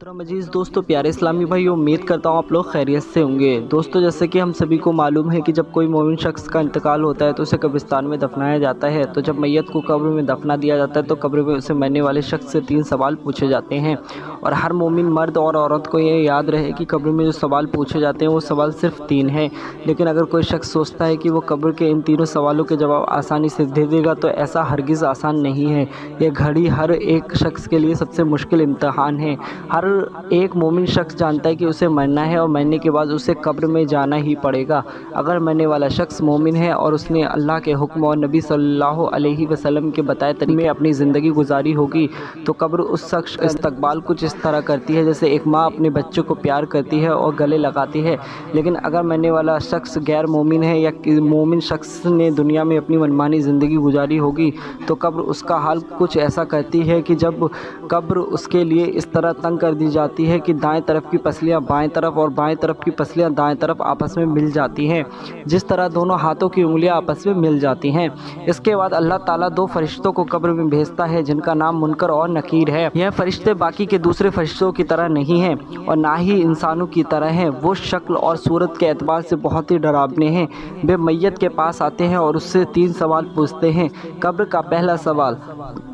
मोहतरम अजीज़ दोस्तों, प्यारे इस्लामी भाई, उम्मीद करता हूँ आप लोग खैरियत से होंगे। दोस्तों, जैसे कि हम सभी को मालूम है कि जब कोई मोमिन शख्स का इंतकाल होता है तो उसे कब्रिस्तान में दफनाया जाता है। तो जब मैयत को कब्र में दफना दिया जाता है तो कब्र में उसे मरने वाले शख्स से 3 सवाल पूछे जाते हैं। और हर मोमिन मर्द और औरत को ये याद रहे कि कब्र में जो सवाल पूछे जाते हैं वो सवाल सिर्फ 3 हैं। लेकिन अगर कोई शख्स सोचता है कि वो कब्र के इन तीनों सवालों के जवाब आसानी से दे देगा तो ऐसा हरगिज़ आसान नहीं है। यह घड़ी हर एक शख्स के लिए सबसे मुश्किल इम्तहान है। हर एक मोमिन शख्स जानता है कि उसे मरना है और मरने के बाद उसे कब्र में जाना ही पड़ेगा। अगर मरने वाला शख्स मोमिन है और उसने अल्लाह के हुक्म और नबी सल्लल्लाहु अलैहि वसल्लम के बताए तरीके में अपनी ज़िंदगी गुजारी होगी तो कब्र उस शख्स का इस्तकबाल कुछ इस तरह करती है जैसे एक माँ अपने बच्चों को प्यार करती है और गले लगाती है। लेकिन अगर मरने वाला शख्स गैर मोमिन है या मोमिन शख्स ने दुनिया में अपनी मनमानी ज़िंदगी गुजारी होगी तो कब्र उसका हाल कुछ ऐसा करती है कि जब कब्र उसके लिए इस तरह तंग कर दी जाती है कि दाएं तरफ की पसलियां बाएं तरफ और बाएं तरफ की पसलियां दाएं तरफ आपस में मिल जाती हैं, जिस तरह दोनों हाथों की उंगलियां आपस में मिल जाती हैं। इसके बाद अल्लाह ताला 2 फरिश्तों को कब्र में भेजता है जिनका नाम मुनकर और नकीर है। यह फरिश्ते बाकी के दूसरे फरिश्तों की तरह नहीं हैं और ना ही इंसानों की तरह हैं। वो शक्ल और सूरत के एतबार से बहुत ही डरावने हैं। वे मैयत के पास आते हैं और उससे 3 सवाल पूछते हैं। कब्र का पहला सवाल,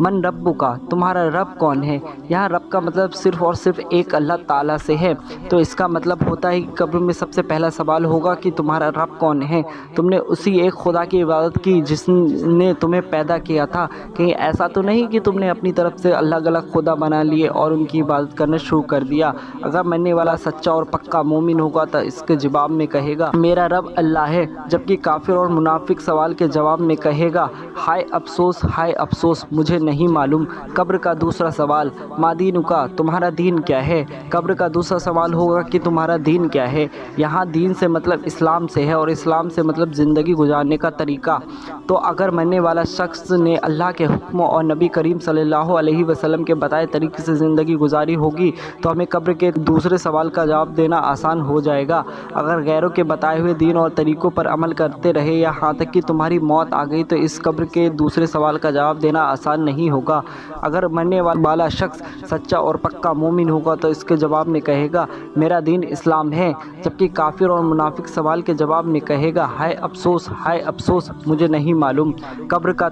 मन रब्बुका, तुम्हारा रब कौन है। यहाँ रब का मतलब सिर्फ़ और सिर्फ एक अल्लाह ताला से है। तो इसका मतलब होता है कि कब्र में सबसे पहला सवाल होगा कि तुम्हारा रब कौन है। तुमने उसी एक खुदा की इबादत की जिसने तुम्हें पैदा किया था। कहीं ऐसा तो नहीं कि तुमने अपनी तरफ से अलग अलग खुदा बना लिए और उनकी इबादत करना शुरू कर दिया। अगर मरने वाला सच्चा और पक्का मोमिन होगा तो इसके जवाब में कहेगा मेरा रब अल्लाह है, जबकि काफिर और मुनाफिक सवाल के जवाब में कहेगा हाय अफसोस, मुझे नहीं मालूम। कब्र का दूसरा सवाल, मादीनुका, तुम्हारा दीन क्या है। कब्र का दूसरा सवाल होगा कि तुम्हारा दीन क्या है। यहाँ दीन से मतलब इस्लाम से है और इस्लाम से मतलब ज़िंदगी गुजारने का तरीका। तो अगर मरने वाला शख्स ने अल्लाह के हुक्म और नबी करीम सल्लल्लाहु अलैहि वसल्लम के बताए तरीके से ज़िंदगी गुजारी होगी तो हमें कब्र के दूसरे सवाल का जवाब देना आसान हो जाएगा। अगर गैरों के बताए हुए दीन और तरीक़ों पर अमल करते रहे या यहाँ तक कि तुम्हारी मौत आ गई तो इस कब्र के दूसरे सवाल का जवाब देना आसान नहीं होगा। अगर मरने वाला शख्स सच्चा और पक्का मोमिन होगा तो इसके जवाब में कहेगा मेरा दीन इस्लाम है, जबकि काफिर और मुनाफिक सवाल के जवाब में कहेगा हाय अफसोस, मुझे नहीं मालूम। कब्र का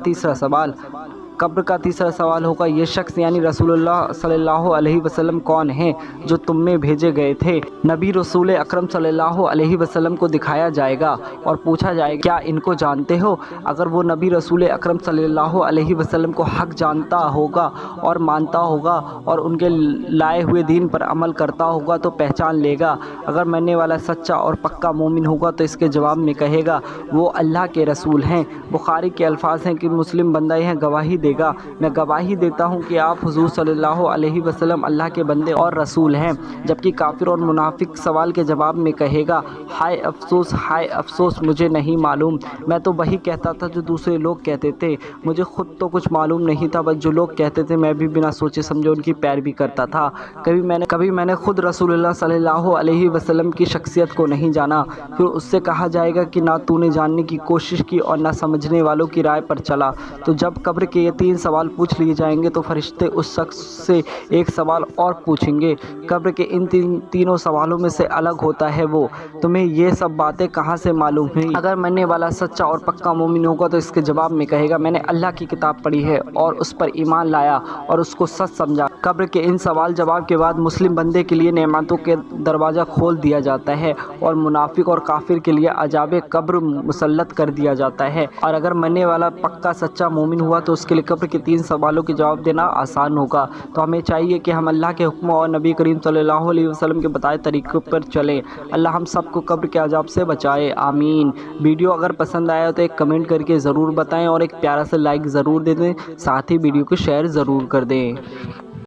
तीसरा सवाल होगा ये शख्स यानी रसूलुल्लाह सल्लल्लाहु अलैहि वसल्लम कौन हैं जो तुम में भेजे गए थे। नबी रसूल अकरम सल्लल्लाहु अलैहि वसल्लम को दिखाया जाएगा और पूछा जाएगा क्या इनको जानते हो। अगर वो नबी रसूल अकरम सल्लल्लाहु अलैहि वसल्लम को हक जानता होगा और मानता होगा और उनके लाए हुए दीन पर अमल करता होगा तो पहचान लेगा। अगर मरने वाला सच्चा और पक्का मोमिन होगा तो इसके जवाब में कहेगा वो अल्लाह के रसूल हैं। बुखारी के अल्फाज हैं कि मुस्लिम बंदा यह गवाही देगा, मैं गवाही देता हूँ कि आप हुजूर सल्लल्लाहु अलैहि वसल्लम अल्लाह के बंदे और रसूल हैं। जबकि काफिर और मुनाफिक सवाल के जवाब में कहेगा हाय अफसोस, मुझे नहीं मालूम। मैं तो वही कहता था जो दूसरे लोग कहते थे, मुझे खुद तो कुछ मालूम नहीं था, बस जो लोग कहते थे मैं भी बिना सोचे समझे उनकी पैरवी करता था। कभी मैंने खुद रसूलुल्लाह सल्लल्लाहु अलैहि वसल्लम की शख्सियत को नहीं जाना। फिर उससे कहा जाएगा कि ना तूने जानने की कोशिश की और ना समझने वालों की राय पर चला। तो जब कब्र के ये 3 सवाल पूछ लिए जाएंगे तो फरिश्ते उस शख्स से एक सवाल और पूछेंगे। कब्र के इन तीनों सवालों में से अलग होता है वो, तुम्हें ये सब बातें कहाँ से मालूम हुई। अगर मरने वाला सच्चा और पक्का मोमिन होगा तो इसके जवाब में कहेगा मैंने अल्लाह की किताब पढ़ी है और उस पर ईमान लाया और उसको सच समझा। कब्र के इन सवाल जवाब के बाद मुस्लिम बंदे के लिए नेमतों के दरवाज़ा खोल दिया जाता है और मुनाफिक और काफिर के लिए अजाब कब्र मुसल्लत कर दिया जाता है। और अगर मरने वाला पक्का सच्चा मोमिन हुआ तो उसके लिए कब्र के 3 सवालों के जवाब देना आसान होगा। तो हमें चाहिए कि हम अल्लाह के हुक्म और नबी करीम सल्लल्लाहु अलैहि वसल्लम के बताए तरीक़ों पर चलें। अल्लाह हम सबको कब्र के अजाब से बचाए, आमीन। वीडियो अगर पसंद आया तो एक कमेंट करके ज़रूर बताएं और एक प्यारा सा लाइक ज़रूर दे दें, साथ ही वीडियो को शेयर ज़रूर कर दें।